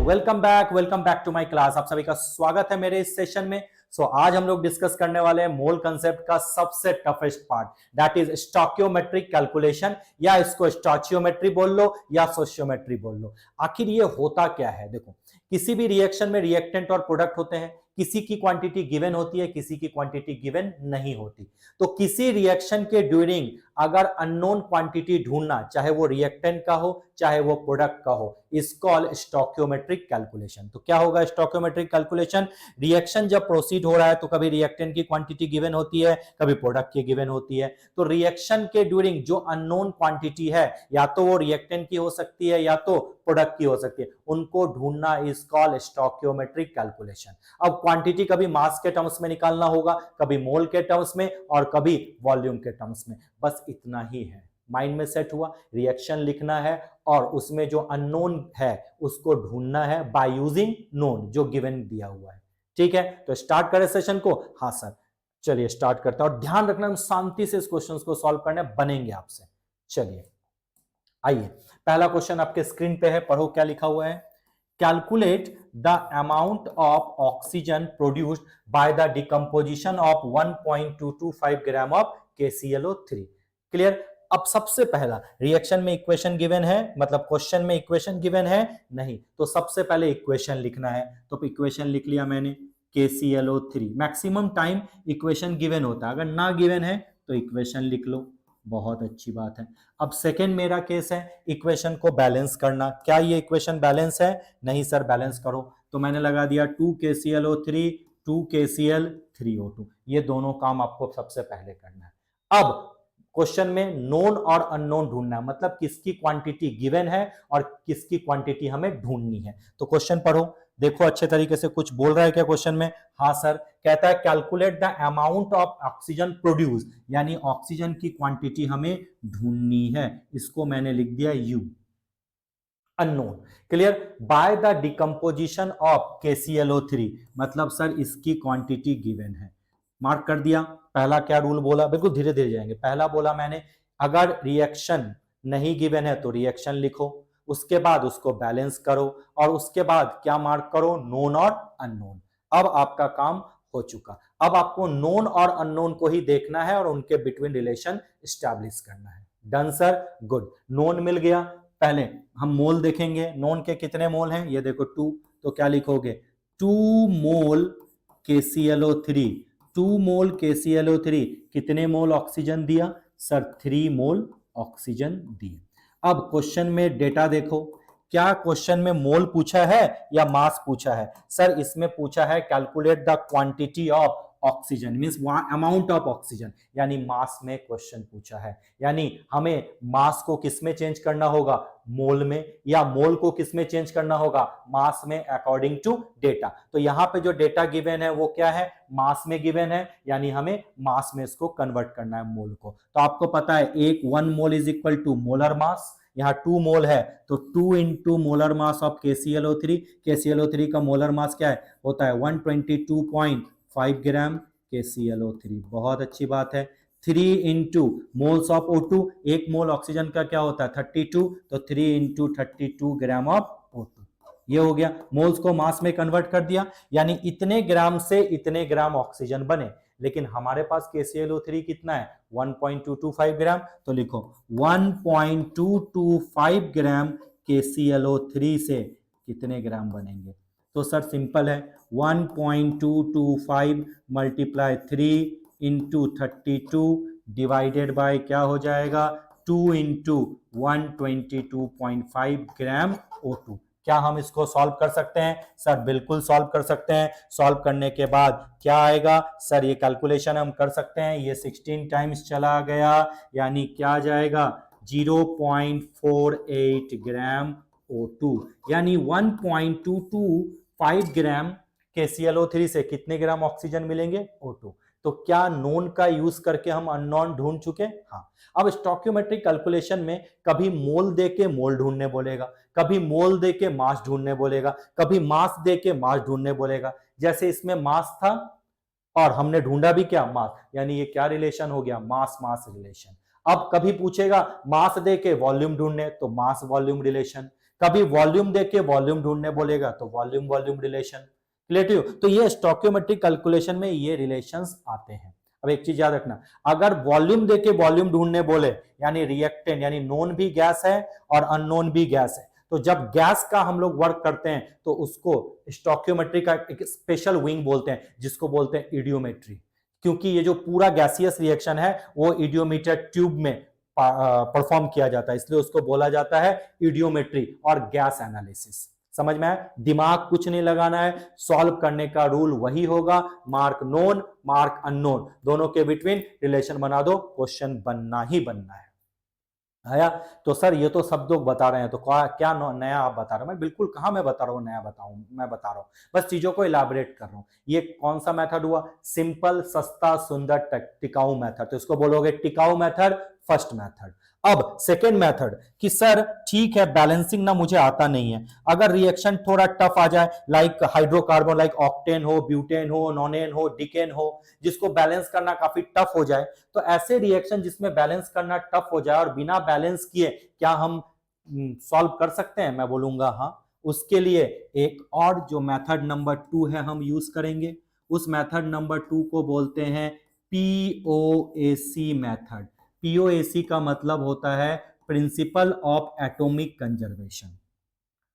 Welcome back to my class. आप सभी का स्वागत है मेरे इस सेशन में। आज हम लोग डिस्कस करने वाले हैं मोल कंसेप्ट का सबसे toughest part, that is stoichiometric calculation, या इसको स्टोइचियोमेट्री बोल लो या सोशियोमेट्री बोल लो। आखिर ये होता क्या है? देखो, किसी भी रिएक्शन में रिएक्टेंट और प्रोडक्ट होते हैं, किसी की क्वांटिटी गिवन होती है, किसी की क्वांटिटी गिवन नहीं होती। तो किसी रिएक्शन के ड्यूरिंग अगर अननोन क्वांटिटी ढूंढना, चाहे वो रिएक्टेंट का हो चाहे वो प्रोडक्ट का हो, इज कॉल्ड स्टोइकियोमेट्रिक कैलकुलेशन। तो क्या होगा स्टोइकियोमेट्रिक कैलकुलेशन? रिएक्शन जब प्रोसीड हो रहा है तो कभी रिएक्टेंट की क्वांटिटी गिवन होती है, कभी प्रोडक्ट की गिवन होती है। तो रिएक्शन के ड्यूरिंग जो अननोन क्वांटिटी है, या तो वो रिएक्टेंट की हो सकती है या तो प्रोडक्ट की हो सकती है, उनको ढूंढना इज कॉल्ड स्टोइकियोमेट्रिक कैलकुलेशन। अब क्वांटिटी कभी मास के टर्म्स में निकालना होगा, कभी मोल के टर्म्स में और कभी वॉल्यूम के टर्म्स में। बस इतना ही है, माइंड में सेट हुआ। रिएक्शन लिखना है और उसमें जो अननोन है उसको ढूंढना है बाय यूजिंग नोन, जो गिवन दिया हुआ है। ठीक है, तो स्टार्ट करें सेशन को। हाँ सर, चलिए स्टार्ट करते हैं। और ध्यान रखना, शांति से इस क्वेश्चन को सॉल्व करने बनेंगे आपसे। चलिए आइए, पहला क्वेश्चन आपके स्क्रीन पे है, पढ़ो क्या लिखा हुआ है। Calculate the amount of oxygen produced by the decomposition of 1.225 gram of KClO3। Clear? अब सबसे पहला, रिएक्शन में इक्वेशन गिवन है, मतलब क्वेश्चन में इक्वेशन गिवन है नहीं, तो सबसे पहले इक्वेशन लिखना है। तो इक्वेशन लिख लिया मैंने, KClO3। Maximum time equation given होता है, अगर ना गिवन है तो इक्वेशन लिख लो, बहुत अच्छी बात है। अब सेकेंड मेरा केस है इक्वेशन को बैलेंस करना। क्या ये इक्वेशन बैलेंस है? नहीं सर, बैलेंस करो। तो मैंने लगा दिया 2KClO3 2KCl3O2। ये दोनों काम आपको सबसे पहले करना है। अब क्वेश्चन में नोन और अननोन ढूंढना है, मतलब किसकी क्वांटिटी गिवन है और किसकी क्वांटिटी हमें ढूंढनी है। तो क्वेश्चन पढ़ो, देखो अच्छे तरीके से। कुछ बोल रहा है क्या क्वेश्चन में? हाँ सर, कहता है calculate the amount of oxygen produce, यानी ऑक्सीजन की क्वांटिटी हमें ढूंढनी है। इसको मैंने लिख दिया U, unknown. Clear? By the decomposition of KClO3, मतलब सर इसकी क्वांटिटी गिवन है, मार्क कर दिया। पहला क्या रूल बोला? बिल्कुल धीरे धीरे जाएंगे। पहला बोला मैंने, अगर रिएक्शन नहीं गिवन है तो रिएक्शन लिखो, उसके बाद उसको बैलेंस करो और उसके बाद क्या मार्क करो? नोन और अननोन। अब आपका काम हो चुका। अब आपको नोन और अननोन को ही देखना है और उनके बिटवीन रिलेशन स्टैब्लिश करना है। Done sir, good. नोन मिल गया। पहले हम मोल देखेंगे, नोन के कितने मोल हैं, ये देखो 2। तो क्या लिखोगे? 2 मोल KClO3। 2 मोल KClO3 कितने मोल ऑक्सीजन दिया? सर 3 मोल ऑक्सीजन दिए। अब क्वेश्चन में डेटा देखो, क्या क्वेश्चन में मोल पूछा है या मास पूछा है? सर इसमें पूछा है calculate the quantity of oxygen, means amount of oxygen, यानी मास में क्वेश्चन पूछा है। यानी हमें मास को किस में चेंज करना होगा? मोल में, या मोल को किस में चेंज करना होगा? मास में, अकॉर्डिंग टू डेटा। तो यहां पे जो डेटा गिवन है वो क्या है? मास में गिवन है, यानी हमें मास में इसको कन्वर्ट करना है मोल को। तो आपको पता है 1 mole is equal to molar mass, यहाँ 2 मोल है तो 2 into molar mass of KClO3। KClO3 का मोलर मास क्या है? होता है 122.5 ग्राम KClO3। बहुत अच्छी बात है। 3 into moles of O2, 1 mole oxygen का क्या होता है? 32, तो 3 इंटू 32 ग्राम ऑफ O2। ये हो गया, मोल्स को मास में कन्वर्ट कर दिया, यानी इतने ग्राम से इतने ग्राम ऑक्सीजन बने। लेकिन हमारे पास KClO3 कितना है? 1.225 ग्राम। तो लिखो 1.225 ग्राम KClO3 से कितने ग्राम बनेंगे? तो सर सिंपल है, 1.225 मल्टीप्लाई 3 इंटू 32 डिवाइडेड बाय क्या हो जाएगा? 2 इंटू 122.5 ग्राम O2। क्या हम इसको सॉल्व कर सकते हैं? सर बिल्कुल सॉल्व कर सकते हैं। सॉल्व करने के बाद क्या आएगा? सर ये कैलकुलेशन हम कर सकते हैं, ये 16 टाइम्स चला गया, यानी क्या आ जाएगा? 0.48 ग्राम O2, यानी 1.225 ग्राम KClO3 से कितने ग्राम ऑक्सीजन मिलेंगे? O2। तो क्या नोन का यूज करके हम अननोन ढूंढ चुके? हाँ। अब स्टोइकियोमेट्रिक कैलकुलेशन में कभी मोल दे के मोल ढूंढने बोलेगा, कभी मोल दे के मास ढूंढने बोलेगा, कभी मास दे के मास ढूंढने बोलेगा। जैसे इसमें मास था और हमने ढूंढा भी क्या? मास, यानी ये क्या रिलेशन हो गया? मास मास रिलेशन। अब कभी पूछेगा मास दे के वॉल्यूम ढूंढने, तो मास वॉल्यूम रिलेशन। कभी वॉल्यूम देके वॉल्यूम ढूंढने बोलेगा तो वॉल्यूम वॉल्यूम रिलेशन, क्लियर। तो ये स्टोइकियोमेट्रिक कैलकुलेशन में ये रिलेशंस आते हैं। अब एक चीज याद रखना, अगर वॉल्यूम देके वॉल्यूम ढूंढने बोले यानी रिएक्टेंट यानी नोन भी गैस है और अननोन भी गैस है, तो जब गैस का हम लोग वर्क करते हैं तो उसको स्टोइकियोमेट्री का एक स्पेशल विंग बोलते हैं जिसको बोलते हैं इडियोमेट्री, क्योंकि ये जो पूरा गैसियस रिएक्शन है वो इडियोमीटर ट्यूब में परफॉर्म किया जाता है, इसलिए उसको बोला जाता है इडियोमेट्री और गैस एनालिसिस। समझ में आया? दिमाग कुछ नहीं लगाना है, सॉल्व करने का रूल वही होगा, मार्क नोन मार्क अननोन दोनों के बिटवीन रिलेशन बना दो, क्वेश्चन बनना ही बनना है। आया? तो सर ये तो सब लोग बता रहे हैं, तो क्या नया आप बता रहे हो? मैं बिल्कुल कहां मैं बता रहा हूं नया बताऊं, मैं बता रहा हूं बस चीजों को इलाबरेट कर रहा हूं। ये कौन सा मेथड हुआ? सिंपल सस्ता सुंदर टिकाऊ मेथड, तो इसको बोलोगे टिकाऊ मेथड, फर्स्ट मेथड। अब सेकेंड मेथड कि सर ठीक है बैलेंसिंग ना मुझे आता नहीं है, अगर रिएक्शन थोड़ा टफ आ जाए लाइक हाइड्रोकार्बन लाइक ऑक्टेन हो, ब्यूटेन हो, नोनेन हो, डिकेन हो, जिसको बैलेंस करना काफी टफ हो जाए, तो ऐसे रिएक्शन जिसमें बैलेंस करना टफ हो जाए और बिना बैलेंस किए क्या हम सॉल्व कर सकते हैं? मैं बोलूंगा हाँ। उसके लिए एक और जो मेथड नंबर 2 है हम यूज करेंगे, उस मेथड नंबर 2 को बोलते हैं पीओएसी मेथड। पीओएसी का मतलब होता है principle of atomic conservation,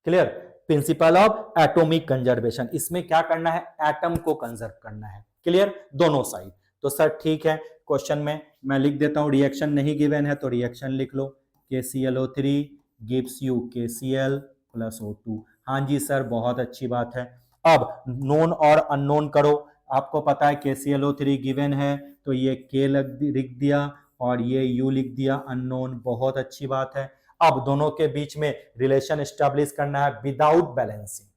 clear? Principle of atomic conservation, इसमें क्या करना है? एटम को कंजर्व करना है, क्लियर? दोनों साइड। तो सर ठीक है, क्वेश्चन में मैं लिख देता हूं, रिएक्शन नहीं गिवन है तो रिएक्शन लिख लो, KClO3 gives you KCl plus O2। हाँ जी सर बहुत अच्छी बात है। अब नोन और अननोन करो, आपको पता है KClO3 गिवन है तो ये K लिख दिया और ये U लिख दिया, अननोन, बहुत अच्छी बात है। अब दोनों के बीच में रिलेशन एस्टेब्लिश करना है विदाउट बैलेंसिंग,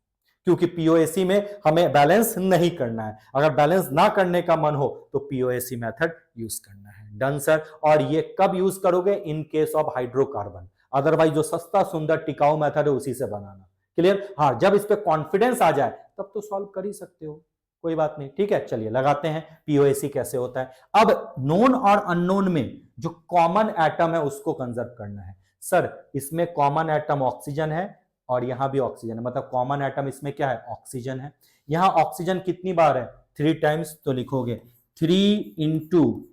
क्योंकि पीओएसी में हमें बैलेंस नहीं करना है, अगर बैलेंस ना करने का मन हो तो पीओएसी मेथड यूज करना है। Done sir. और ये कब यूज करोगे? In case of hydrocarbon, otherwise जो सस्ता सुंदर टिकाऊ मेथड है उसी से बनाना, क्लियर? हाँ, जब इस पे कॉन्फिडेंस आ जाए तब तो सॉल्व कर ही सकते हो, कोई बात नहीं। ठीक है, चलिए लगाते हैं पीओएसी कैसे होता है। अब नोन और अननोन में जो कॉमन एटम है उसको कंजर्व करना है। सर इसमें कॉमन एटम ऑक्सीजन है और यहां भी ऑक्सीजन है, मतलब कॉमन एटम इसमें क्या है? ऑक्सीजन है। यहां ऑक्सीजन कितनी बार है? 3 टाइम्स, तो लिखोगे 3 इंटू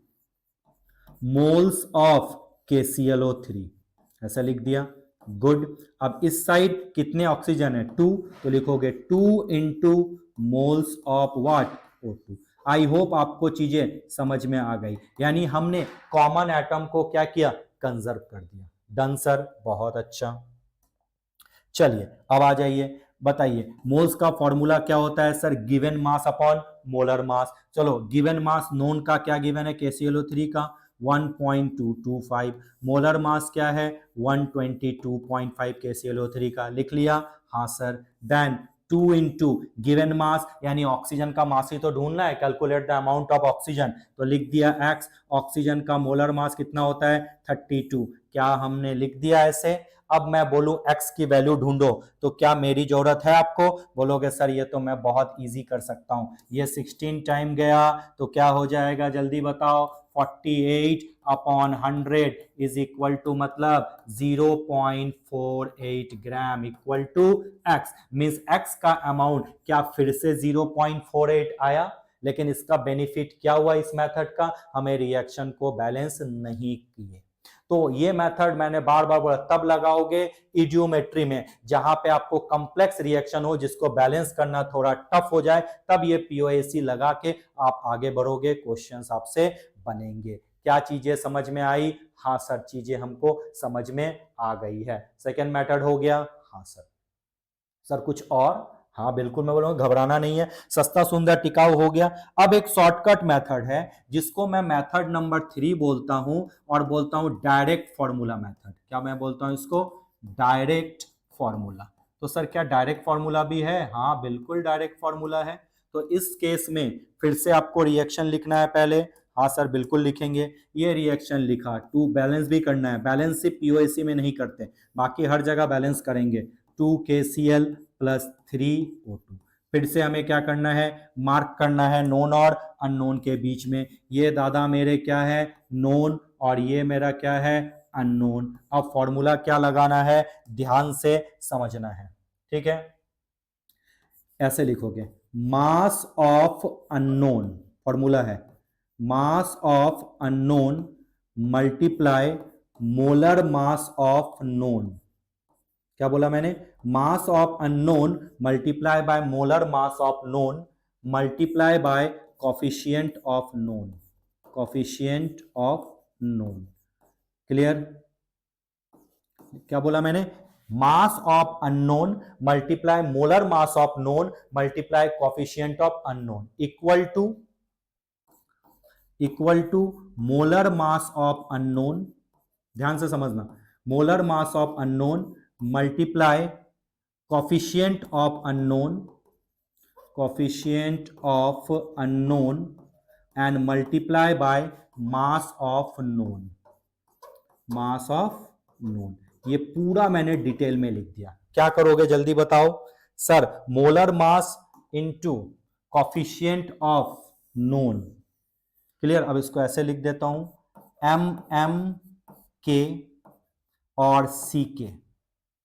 मोल्स ऑफ KClO3, ऐसा लिख दिया, गुड। अब इस साइड कितने ऑक्सीजन है? 2, तो लिखोगे 2 into moles of what? O2। I hope आपको चीजें समझ में आ गई, यानी हमने कॉमन एटम को क्या किया? कंजर्व कर दिया। डन सर, बहुत अच्छा। चलिए अब आ जाइए, बताइए मोल्स का फॉर्मूला क्या होता है? Sir given mass upon molar मास। चलो गिवन मास नोन का क्या गिवन है? KClO3 का 1.225, मोलर मास क्या है? 122.5 KClO3 का, लिख लिया? हाँ sir. Then 2 into given mass यानी ऑक्सीजन का मास ही तो ढूंढना है, calculate the amount of oxygen, तो लिख दिया x। ऑक्सीजन का मोलर मास कितना होता है? 32, क्या हमने लिख दिया ऐसे? अब मैं बोलूं x की वैल्यू ढूंढो तो क्या मेरी जरूरत है आपको? बोलोगे सर ये तो मैं बहुत इजी कर सकता हूं, ये 16 टाइम गया तो क्या हो जाएगा जल्दी बताओ? 48 अपॉन 100 इज इक्वल टू मतलब 0.48 gram equal to x, means x का अमाउंट क्या फिर से 0.48 आया? लेकिन इसका बेनिफिट क्या हुआ इस मेथड का? हमें रिएक्शन को बैलेंस नहीं किए। तो ये मेथड मैंने बार बार बोला तब लगाओगे इडियोमेट्री में, जहां पे आपको कॉम्प्लेक्स रिएक्शन हो जिसको बैलेंस करना थोड़ा टफ हो जाए, तब ये पीओएसी लगा के आप आगे बढ़ोगे, क्वेश्चंस आपसे बनेंगे। क्या चीजें समझ में आई? हाँ सर चीजें हमको समझ में आ गई है। सेकेंड मेथड हो गया? हाँ सर। सर कुछ और? हाँ बिल्कुल, मैं बोलूंगा घबराना नहीं है, सस्ता सुंदर टिकाऊ हो गया। अब एक शॉर्टकट मेथड है जिसको मैं मेथड नंबर 3 बोलता हूं और बोलता हूं डायरेक्ट फॉर्मूला मेथड। क्या मैं बोलता हूं इसको? Direct formula. तो सर क्या डायरेक्ट फॉर्मूला भी है? हाँ बिल्कुल डायरेक्ट फॉर्मूला है। तो इस केस में फिर से आपको रिएक्शन लिखना है पहले। हाँ सर बिल्कुल लिखेंगे। ये रिएक्शन लिखा, 2 बैलेंस भी करना है, बैलेंस सिर्फ पीओएसी में नहीं करते, बाकी हर जगह बैलेंस करेंगे। 2 KCl प्लस 3 O2। फिर से हमें क्या करना है? मार्क करना है नोन और अननोन के बीच में। ये दादा मेरे क्या है? नोन, और ये मेरा क्या है? अननोन। अब फॉर्मूला क्या लगाना है, ध्यान से समझना है, ठीक है। ऐसे लिखोगे, मास ऑफ अननोन, फॉर्मूला है mass of unknown multiply molar mass of known. क्या बोला मैंने, mass of unknown multiply by molar mass of known multiply by coefficient of known, coefficient of known. Clear? क्या बोला मैंने, mass of unknown multiply molar mass of known multiply coefficient of unknown equal to molar mass of unknown. ध्यान से समझना, molar mass of unknown multiply coefficient of unknown, coefficient of unknown and multiply by mass of known, mass of known. ये पूरा मैंने detail में लिख दिया। क्या करोगे जल्दी बताओ sir, molar mass into coefficient of known. Clear? अब इसको ऐसे लिख देता हूं, एम एम के और C K,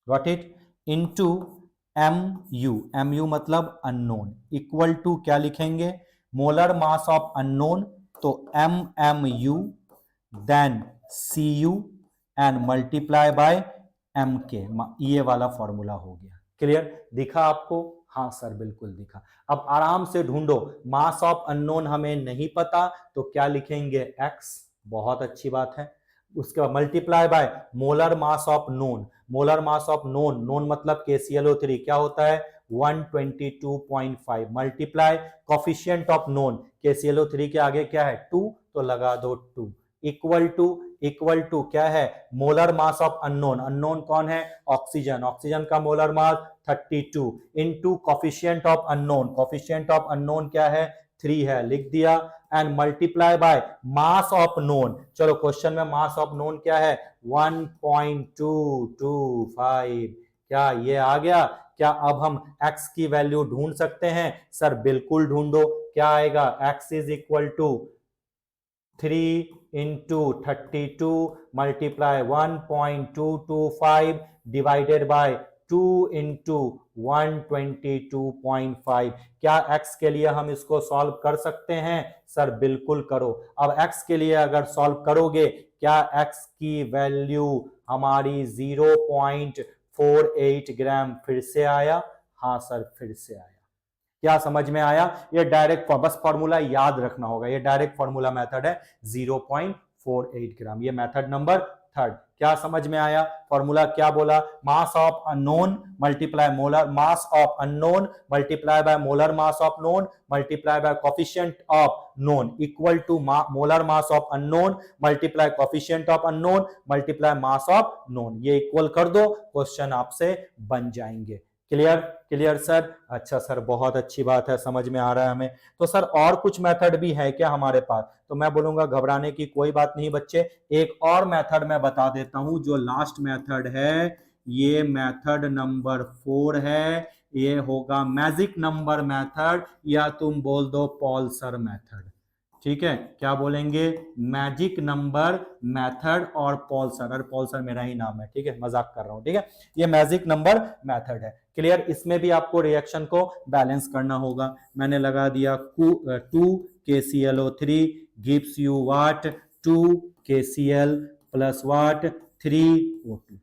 got it, into M U मतलब अननोन, इक्वल टू क्या लिखेंगे, मोलर मास ऑफ अननोन, तो M U then C U and multiply by M K. ये वाला फॉर्मूला हो गया। क्लियर? दिखा आपको? हाँ सर बिल्कुल दिखा। अब आराम से ढूंढो, मास ऑफ अननोन हमें नहीं पता तो क्या लिखेंगे, एक्स, बहुत अच्छी बात है। उसके बाद multiply by molar mass of known, molar mass of known, known मतलब KClO3 क्या होता है 122.5, multiply coefficient of known, KClO3 के आगे क्या है 2 तो लगा दो 2, इक्वल टू क्या है molar mass of unknown, unknown कौन है ऑक्सीजन, ऑक्सीजन का molar mass 32 into coefficient of unknown, coefficient of unknown क्या है 3 है, लिख दिया, and multiply by mass of known. चलो क्वेश्चन में मास ऑफ नोन क्या है 1.225, क्या ये आ गया? क्या अब हम x की वैल्यू ढूंढ सकते हैं? सर बिल्कुल ढूंढो, क्या आएगा, x is equal to 3 into 32 multiply 1.225 divided by 2 into 122.5। क्या x के लिए हम इसको सॉल्व कर सकते हैं? सर बिल्कुल करो। अब x के लिए अगर सॉल्व करोगे, क्या x की वैल्यू हमारी 0.48 ग्राम फिर से आया? हाँ सर फिर से आया। क्या समझ में आया? ये डायरेक्ट, बस फॉर्मूला याद रखना होगा, ये डायरेक्ट फॉर्मूला मेथड है 0.48 ग्राम, ये मेथड नंबर 3। क्या समझ में आया? फॉर्मूला क्या बोला, mass of unknown multiply molar mass of unknown multiply by molar mass of known multiply by coefficient of known equal to molar mass of unknown multiply coefficient of unknown multiply mass of known. ये equal कर दो, question आपसे बन जाएंगे। Clear sir? अच्छा sir बहुत अच्छी बात है, समझ में आ रहा है हमें। तो सर और कुछ मेथड भी है क्या हमारे पास? तो मैं बोलूंगा घबराने की कोई बात नहीं बच्चे, एक और मेथड मैं बता देता हूं जो लास्ट मेथड है, ये मेथड नंबर 4 है, ये होगा मैजिक नंबर मेथड या तुम बोल दो पॉल्सर मेथड। ठीक है, क्या बोलेंगे, मैजिक नंबर मेथड और पॉल्सर, और पॉल्सर मेरा ही नाम है, ठीक है, मजाक कर रहा हूं, ठीक है। ये मैजिक नंबर मेथड है। क्लियर? इसमें भी आपको रिएक्शन को बैलेंस करना होगा। मैंने लगा दिया 2 KClO3 gives you what 2 KCl plus what 3O2।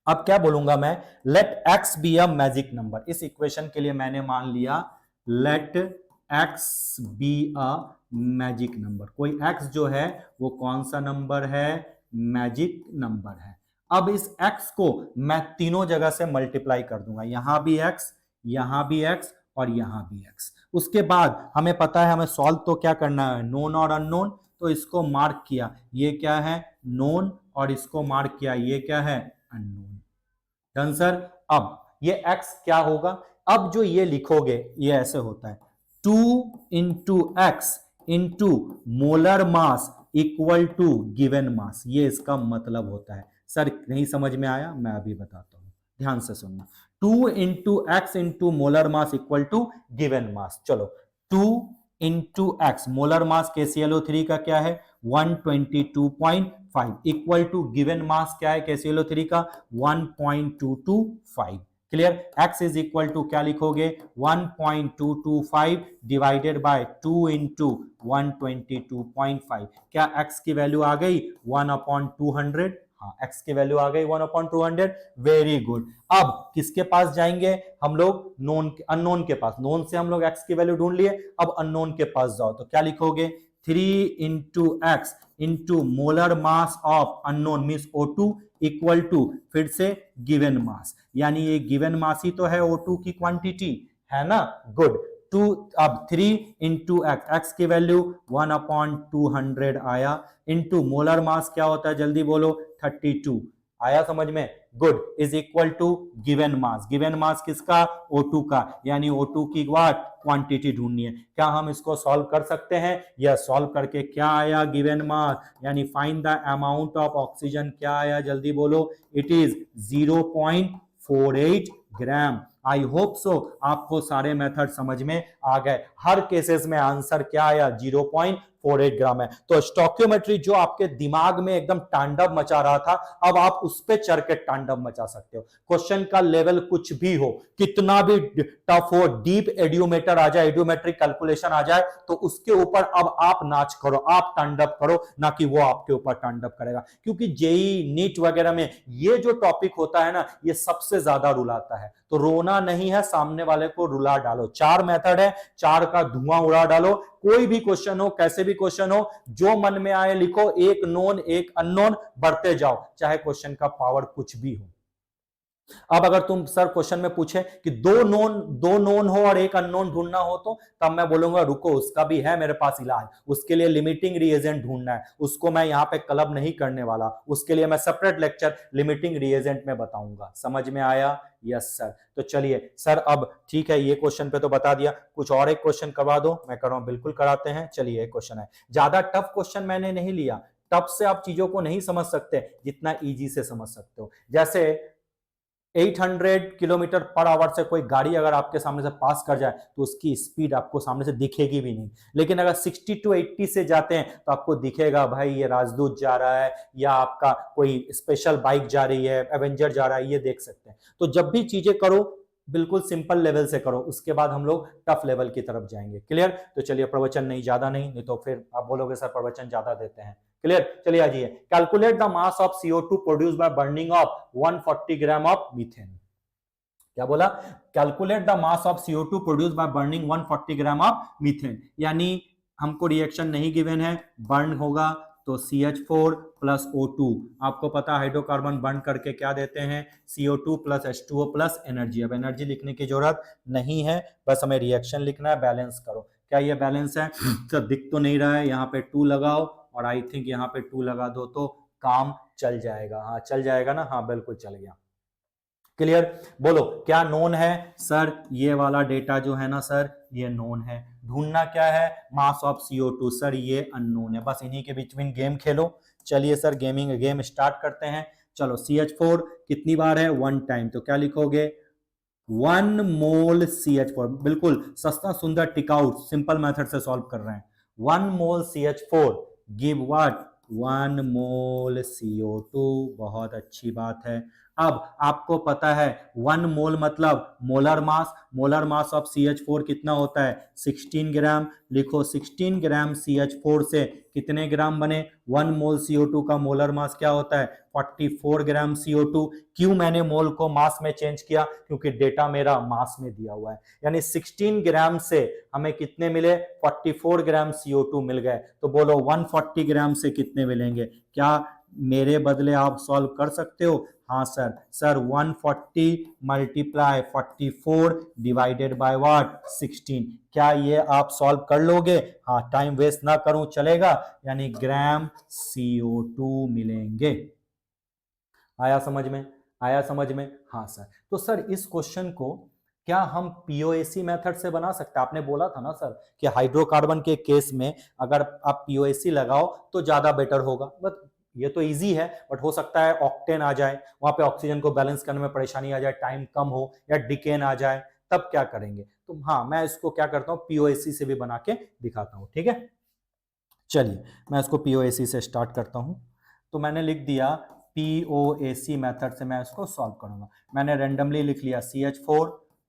अब क्या बोलूंगा मैं, let x be a magic number. इस इक्वेशन के लिए मैंने मान लिया let x be a magic number. कोई x जो है वो कौन सा नंबर है, मैजिक नंबर है। अब इस x को मैं तीनों जगह से मल्टीप्लाई कर दूंगा, यहां भी x, यहां भी x और यहां भी x। उसके बाद हमें पता है हमें सॉल्व तो क्या करना है, नोन और अननोन, तो इसको मार्क किया, ये क्या है नोन, और इसको मार्क किया, ये क्या है अननोन। Done sir? अब ये x क्या होगा, अब जो ये लिखोगे ये ऐसे होता है 2 into X into molar mass equal to given mass, ये इसका मतलब होता है। सर नहीं समझ में आया, मैं अभी बताता हूं, ध्यान से सुनना। 2 into X into molar mass equal to given mass. चलो 2 into x, molar mass KClO3 का क्या है 122.5 5 इक्वल टू गिवन मास क्या है KClO3 का 1.225। Clear. x is equal to क्या लिखोगे 1.225 डिवाइडेड बाय 2 इंटू 122.5। क्या x की वैल्यू आ गई 1/200? हाँ, x की वैल्यू आ गई 1/200। Very good. अब किसके पास जाएंगे हम लोग? नोन अननोन के पास। नोन से हम लोग x की वैल्यू ढूंढ लिए, अब अननोन के पास जाओ तो क्या लिखोगे 3 into X into molar mass of unknown means O2 equal to फिर से गिवन मास, यानी ये गिवन मास ही तो है O2 की क्वांटिटी, है ना। गुड। टू अब 3 इंटू एक्स की वैल्यू 1/200 आया, इंटू मोलर मास क्या होता है जल्दी बोलो 32 आया समझ में। Good. Is equal to given mass. Given mass किसका? O2 का, यानी O2 की वाट क्वांटिटी ढूंढनी है। क्या हम इसको सॉल्व कर सकते हैं? यह सॉल्व करके क्या आया गिवन मास, यानी find the amount of oxygen, क्या आया जल्दी बोलो, it is 0.48 gram. I hope so आपको सारे मेथड समझ में आ गए। हर केसेस में आंसर क्या आया 0.48 ग्राम है। तो स्टोइकियोमेट्री जो आपके दिमाग में एकदम तांडव मचा रहा था, अब आप उस पे चढ़ के तांडव मचा सकते हो। क्वेश्चन का लेवल कुछ भी हो, कितना भी टफ हो, डीप एडियोमेटर आ जाए, एडियोमेट्रिक कैलकुलेशन आ जाए, तो उसके ऊपर अब आप नाच करो, आप तांडव करो, ना कि वो आपके ऊपर तांडव करेगा। क्योंकि जेई नीट वगैरह में ये जो टॉपिक होता है ना, ये सबसे ज्यादा रुलाता है। तो रोना नहीं है, सामने वाले को रुला डालो। 4 मेथड है, 4 का धुआं उड़ा डालो। कोई भी क्वेश्चन हो, कैसे भी क्वेश्चन हो, जो मन में आए लिखो, एक नोन एक अननोन, बढ़ते जाओ, चाहे क्वेश्चन का पावर कुछ भी हो। अब अगर तुम सर क्वेश्चन में पूछे कि दो नोन हो और एक अननोन ढूंढना हो, तो तब मैं बोलूंगा रुको, उसका भी है मेरे पास इलाज। उसके लिए लिमिटिंग रिएजेंट ढूंढना है, उसको मैं यहां पे क्लब नहीं करने वाला, उसके लिए मैं सेपरेट लेक्चर लिमिटिंग रिएजेंट में बताऊंगा। समझ में आया? Yes sir. तो चलिए सर, अब ठीक है, ये क्वेश्चन पे तो बता दिया, कुछ और एक क्वेश्चन करवा दो। मैं कर रहा हूं, बिल्कुल कराते हैं। चलिए एक क्वेश्चन है, ज्यादा टफ क्वेश्चन मैंने नहीं लिया। टफ से आप चीजों को नहीं समझ सकते जितना इजी से समझ सकते हो। जैसे 800 किलोमीटर पर आवर से कोई गाड़ी अगर आपके सामने से पास कर जाए तो उसकी स्पीड आपको सामने से दिखेगी भी नहीं। लेकिन अगर 60 to 80 से जाते हैं तो आपको दिखेगा भाई ये राजदूत जा रहा है, या आपका कोई स्पेशल बाइक जा रही है, एवेंजर जा रहा है, ये देख सकते हैं। तो जब भी चीजें करो बिल्कुल सिंपल लेवल से करो, उसके बाद हम लोग टफ लेवल की तरफ जाएंगे। क्लियर? तो चलिए, प्रवचन नहीं, ज्यादा नहीं तो फिर आप बोलोगे सर प्रवचन ज्यादा देते हैं। क्लियर? चलिए आ जाइए। Calculate the mass of CO2 produce by burning of 140 gram of methane. क्या बोला? Calculate the mass of CO2 produce by burning 140 gram of methane. यानी हमको रिएक्शन नहीं गिवन है, बर्न होगा तो CH4 प्लस O2। आपको पता हाइड्रोकार्बन बर्न करके क्या देते हैं, CO2 plus H2O plus energy. अब एनर्जी लिखने की जरूरत नहीं है, बस हमें रिएक्शन लिखना है। बैलेंस करो, क्या ये बैलेंस है? सर दिख तो नहीं रहा है, यहाँ पे 2 लगाओ और आई थिंक यहाँ पे 2 लगा दो तो काम चल जाएगा। हाँ चल जाएगा ना? हाँ बिल्कुल चल गया। क्लियर? बोलो क्या नोन है? सर ये वाला डेटा जो है ना सर, ये नोन है। ढूंढना क्या है? Mass of CO2। सर ये अननोन है। बस इन्हीं के बीच में गेम खेलो। चलिए सर, गेम स्टार्ट करते हैं। चलो CH4 कितनी बार है? 1 टाइम। तो क्या लिखोगे 1 मोल CH4। बिल्कुल सस्ता सुंदर टिकाऊ सिंपल मेथड से सॉल्व कर रहे हैं। 1 मोल CH4 give what? 1 mole CO2। बहुत अच्छी बात है। अब आपको पता है 1 मोल मतलब molar mass. Molar mass of CH4 कितना होता है? 16 ग्राम। लिखो 16 ग्राम CH4 से कितने ग्राम बने? 1 मोल CO2 का मोलर मास क्या होता है? 44 ग्राम CO2। क्यों मैंने मोल को मास में चेंज किया? क्योंकि डेटा मेरा मास में दिया हुआ है। यानी 16 ग्राम से हमें कितने मिले? 44 ग्राम CO2 मिल गए। तो बोलो 140 ग्राम से कितने मिलेंगे? क्या मेरे बदले आप सॉल्व कर सकते हो? हाँ sir. Sir 140 multiply 44 divided by what? 16। क्या ये आप सॉल्व कर लोगे? हाँ, टाइम वेस्ट ना करूं चलेगा। यानी ग्राम CO2 मिलेंगे। आया समझ में? आया समझ में? हाँ सर। तो सर इस क्वेश्चन को क्या हम POAC मेथड से बना सकते हैं? आपने बोला था ना सर कि हाइड्रोकार्बन के केस में अगर आप POAC लगाओ तो ज्यादा बेटर होगा। बट ये तो इजी है, बट हो सकता है ऑक्टेन आ जाए, वहां पे ऑक्सीजन को बैलेंस करने में परेशानी आ जाए, टाइम कम हो, या डिकेन आ जाए, तब क्या करेंगे? तो हाँ, मैं इसको क्या करता हूँ POAC से भी बना के दिखाता हूँ। ठीक है, चलिए मैं इसको POAC से स्टार्ट करता हूँ। तो मैंने लिख दिया POAC मेथड से मैं इसको सॉल्व करूंगा। मैंने रेंडमली लिख लिया CH4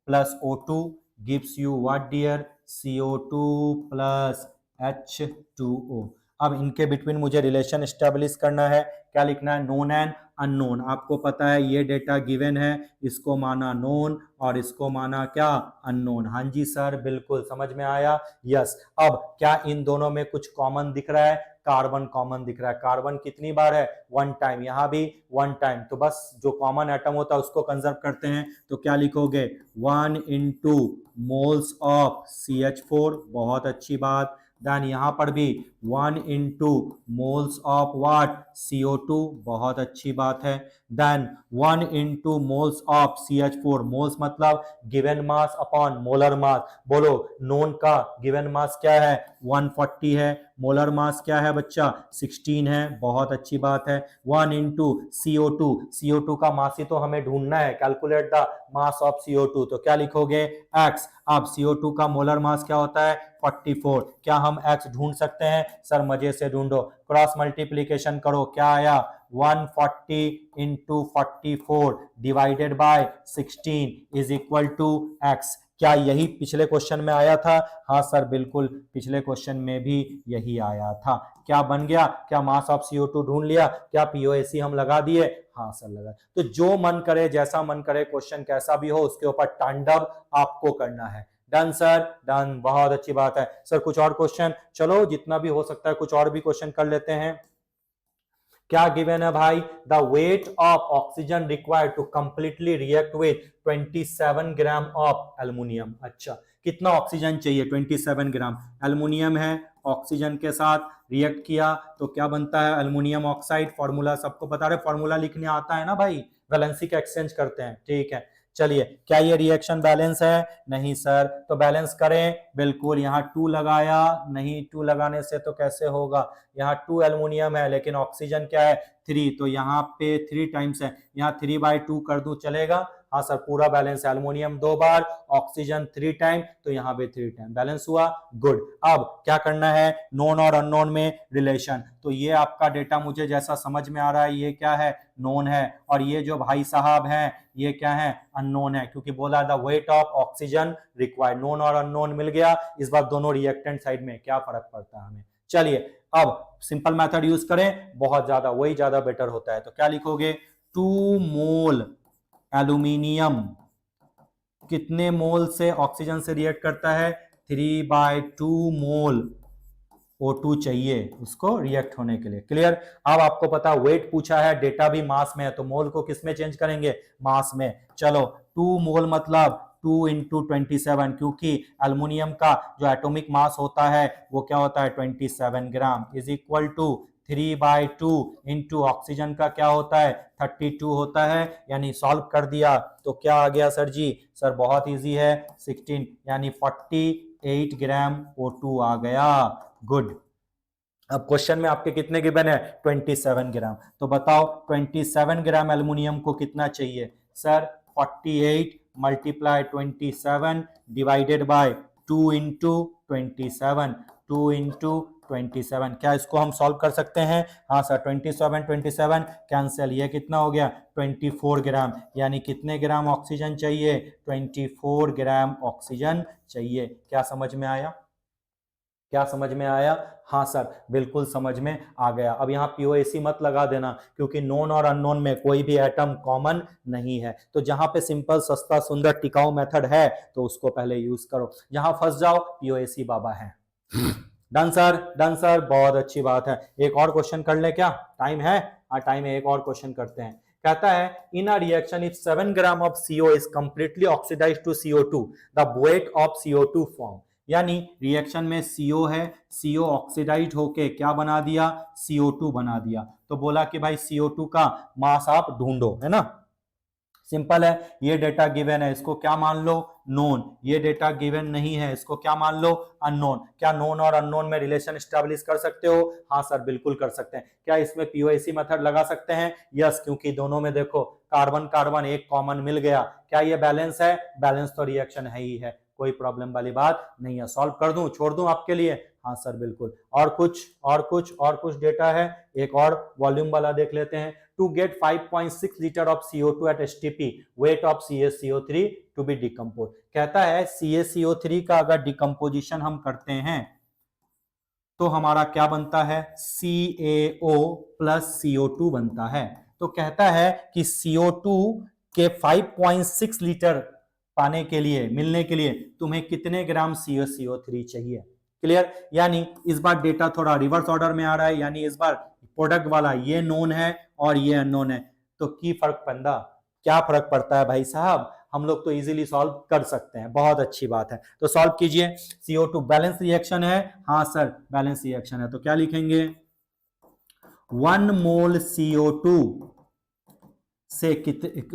plus O2 gives you what dear, CO2 plus H2O। अब इनके बिटवीन मुझे रिलेशन एस्टेब्लिश करना है। क्या लिखना है? Known and unknown. आपको पता है ये डेटा गिवन है, इसको माना नोन और इसको माना क्या? अननोन। हाँ जी सर, बिल्कुल समझ में आया। यस। अब क्या इन दोनों में कुछ कॉमन दिख रहा है? कार्बन कॉमन दिख रहा है। कार्बन कितनी बार है? 1 टाइम। यहां भी 1 टाइम। तो बस जो कॉमन एटम होता है उसको कंजर्व करते हैं। तो क्या लिखोगे? 1 into मोल्स ऑफ CH4, बहुत अच्छी बात। देन यहां पर भी 1 into moles of what? CO2, बहुत अच्छी बात है। Then 1 into moles of CH4, moles मतलब given mass upon molar mass. बोलो नोन का गिवन मास क्या है? 140 है। मोलर मास क्या है बच्चा? 16 है। बहुत अच्छी बात है। 1 into CO2, CO2 का मास ही तो हमें ढूंढना है। Calculate the mass of CO2, तो क्या लिखोगे? X। अब CO2 का मोलर मास क्या होता है? 44। क्या हम X ढूंढ सकते हैं? सर मजे से ढूंढो, क्रॉस मल्टीप्लीकेशन करो। क्या आया? 140 into 44 divided by 16 is equal to X। क्या यही पिछले क्वेश्चन में आया था? हाँ सर बिल्कुल, पिछले क्वेश्चन में भी यही आया था। क्या बन गया? क्या मास ऑफ CO2 ढूंढ लिया? क्या POAC हम लगा दिए? हाँ सर लगा। तो जो मन करे, जैसा मन करे, क्वेश्चन कैसा भी हो, उसके ऊपर तांडव आपको करना है। Done sir, done. बहुत अच्छी बात है सर। कुछ और क्वेश्चन? चलो जितना भी हो सकता है कुछ और भी क्वेश्चन कर लेते हैं। क्या गिवन है भाई? The weight of oxygen required to completely react with 27 gram of aluminium. अच्छा, कितना ऑक्सीजन चाहिए? 27 ग्राम एल्युमिनियम है, ऑक्सीजन के साथ रिएक्ट किया तो क्या बनता है? Aluminium oxide. फॉर्मूला सबको बता रहे, फॉर्मूला लिखने आता है ना भाई? वैलेंसी का एक्सचेंज करते हैं, ठीक है। चलिए, क्या ये रिएक्शन बैलेंस है? नहीं सर। तो बैलेंस करें, बिल्कुल। यहाँ 2 लगाया, नहीं 2 लगाने से तो कैसे होगा? यहाँ 2 एल्युमिनियम है लेकिन ऑक्सीजन क्या है? 3, तो यहाँ पे 3 टाइम्स है। यहाँ 3/2 कर दूं, चलेगा? हाँ सर, पूरा बैलेंस। एल्युमिनियम 2 बार, ऑक्सीजन 3 टाइम, तो यहाँ पे 3 टाइम बैलेंस हुआ। गुड। अब क्या करना है? नोन और अननोन में रिलेशन। तो ये आपका डेटा मुझे जैसा समझ में आ रहा है, ये क्या है? नोन है। और ये जो भाई साहब हैं ये क्या है? अननोन है, क्योंकि बोला the weight of oxygen required. Known और अननोन मिल गया। इस बार दोनों रिएक्टेंट साइड में क्या फर्क पड़ता है हमें? चलिए, अब सिंपल मेथड यूज करें, बहुत ज्यादा, वही ज्यादा बेटर होता है। तो क्या लिखोगे? 2 मोल एल्यूमिनियम कितने मोल से ऑक्सीजन से रिएक्ट करता है? 3/2 मोल O2 चाहिए उसको रिएक्ट होने के लिए। क्लियर? अब आपको पता वेट पूछा है, डेटा भी मास में है, तो मोल को किस में चेंज करेंगे? मास में। चलो, 2 मोल मतलब 2 into 27, क्योंकि एल्युमिनियम का जो एटॉमिक मास होता है वो क्या होता है? 27 gram, is equal to 3/2 into oxygen का क्या होता है? 32 होता है। यानी सॉल्व कर दिया तो क्या आ गया सर जी? सर बहुत इजी है, 16 यानी 48 ग्राम O2 आ गया। गुड। अब क्वेश्चन में आपके कितने गिवन है? 27 ग्राम। तो बताओ 27 ग्राम एल्युमिनियम को कितना चाहिए? Sir 48 multiply 27 divided by 2 into 27, 2 into 27। क्या इसको हम सॉल्व कर सकते हैं? हाँ सर, 27 कैंसिल, ये कितना हो गया? 24 ग्राम। यानी कितने ग्राम ऑक्सीजन चाहिए? 24 ग्राम ऑक्सीजन चाहिए। क्या समझ में आया? क्या समझ में आया? हाँ सर, बिल्कुल समझ में आ गया। अब यहाँ POAC मत लगा देना, क्योंकि नोन और अननोन में कोई भी एटम कॉमन नहीं है। तो जहां पे सिंपल, सस्ता, सुंदर, टिकाऊ मेथड है तो उसको पहले यूज करो। जहां फंस जाओ, POAC बाबा है। डन सर, डन सर, बहुत अच्छी बात है। एक और क्वेश्चन कर ले क्या? टाइम है? हाँ टाइम है, एक और क्वेश्चन करते हैं। कहता है in a reaction if 7 gram of CO is completely oxidised to CO2, the weight of CO2 form. यानी रिएक्शन में CO है, CO ऑक्सीडाइज होके क्या बना दिया? CO2 बना दिया। तो बोला कि भाई CO2 का मास आप ढूंढो, है ना? सिंपल है, ये डेटा गिवन है, इसको क्या मान लो? नोन। ये डेटा गिवन नहीं है, इसको क्या मान लो? अननोन। क्या नोन और अननोन में रिलेशन स्टैब्लिश कर सकते हो? हाँ सर, बिल्कुल कर सकते हैं। क्या इसमें POAC मेथड लगा सकते हैं? यस, क्योंकि दोनों में देखो कार्बन कार्बन एक कॉमन मिल गया। क्या ये बैलेंस है? बैलेंस तो रिएक्शन है ही है, कोई प्रॉब्लम वाली बात नहीं है। सॉल्व कर दूं, छोड़ दूं आपके लिए? हाँ सर बिल्कुल। और कुछ डेटा है, एक और वॉल्यूम वाला देख लेते हैं। To get 5.6 litre of CO2 at STP, weight of CaCO3 to be decompose. कहता है CaCO3 का अगर डिकम्पोजिशन हम करते हैं तो हमारा क्या बनता है, CaO प्लस CO2 बनता है। तो कहता है कि CO2 के 5.6 लीटर पाने के लिए, मिलने के लिए तुम्हें कितने ग्राम CaCO3 चाहिए। क्लियर। यानी इस बार डेटा थोड़ा रिवर्स ऑर्डर में आ रहा है, यानी इस बार प्रोडक्ट वाला ये नोन है और ये अननोन है। तो की फर्क पंदा, क्या फर्क पड़ता है भाई साहब, हम लोग तो इजीली सॉल्व कर सकते हैं। बहुत अच्छी बात है, तो सॉल्व कीजिए। CO2 बैलेंस रिएक्शन है, हाँ सर बैलेंस रिएक्शन है, तो क्या लिखेंगे, 1 मोल CO2 से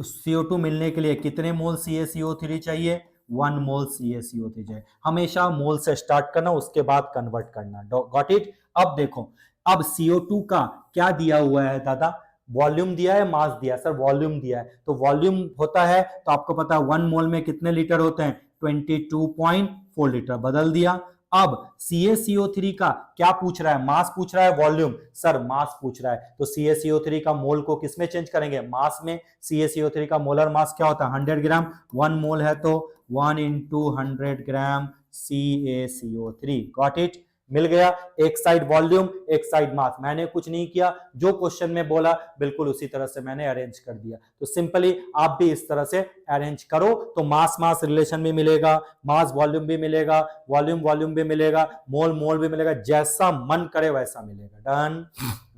CO2 मिलने के लिए कितने मोल CaCO3 चाहिए, 1 मोल CaCO3 चाहिए। हमेशा मोल से स्टार्ट करना, उसके बाद कन्वर्ट करना। Got it. अब देखो, अब CO2 का क्या दिया हुआ है दादा, वॉल्यूम दिया है, मास दिया है। सर वॉल्यूम दिया है, तो वॉल्यूम होता है तो आपको पता है 1 मोल में कितने लीटर होते हैं, 22.4 लीटर। बदल दिया। अब CaCO3 का क्या पूछ रहा है, मास पूछ रहा है, वॉल्यूम। सर मास पूछ रहा है, तो CaCO3 का मोल को किसमें चेंज करेंगे, मास में। CaCO3 का मोलर मास क्या होता है, 100 ग्राम। 1 मोल है तो 1 into 100 gram CaCO3। Got it. मिल गया। एक साइड वॉल्यूम, एक साइड मास। मैंने कुछ नहीं किया, जो क्वेश्चन में बोला बिल्कुल उसी तरह से मैंने अरेंज कर दिया। तो सिंपली आप भी इस तरह से अरेंज करो तो मास मास रिलेशन भी मिलेगा, मास वॉल्यूम भी मिलेगा, वॉल्यूम वॉल्यूम भी मिलेगा, मोल मोल भी मिलेगा, जैसा मन करे वैसा मिलेगा। Done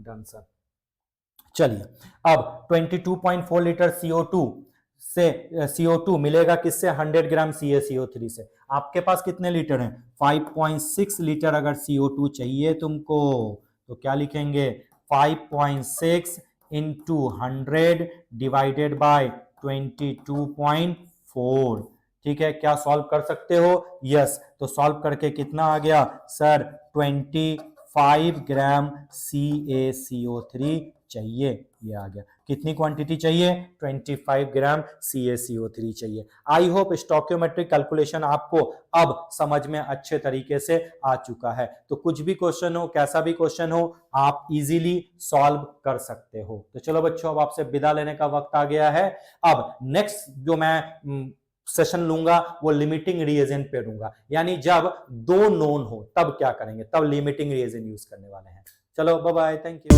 done sir. चलिए, अब 22.4 लीटर CO2 से CO2 मिलेगा किससे, 100 ग्राम CaCO3 से। आपके पास कितने लीटर हैं, 5.6 लीटर। अगर CO2 चाहिए तुमको तो क्या लिखेंगे, 5.6 इंटू 100 डिवाइडेड बाय 22.4। ठीक है, क्या सॉल्व कर सकते हो, यस। तो सॉल्व करके कितना आ गया सर, 25 ग्राम CaCO3 चाहिए। ये आ गया, कितनी क्वांटिटी चाहिए, 25 ग्राम CaCO3 चाहिए। आई होप स्टोइकियोमेट्रिक कैलकुलेशन आपको अब समझ में अच्छे तरीके से आ चुका है। तो कुछ भी क्वेश्चन हो, कैसा भी क्वेश्चन हो, आप इजीली सॉल्व कर सकते हो। तो चलो बच्चों, अब आपसे विदा लेने का वक्त आ गया है। अब नेक्स्ट जो मैं सेशन लूंगा वो लिमिटिंग रिएजेंट पे लूंगा, यानी जब दो नोन हो तब क्या करेंगे, तब लिमिटिंग रिएजेंट यूज करने वाले हैं। चलो बाय बाय, थैंक यू।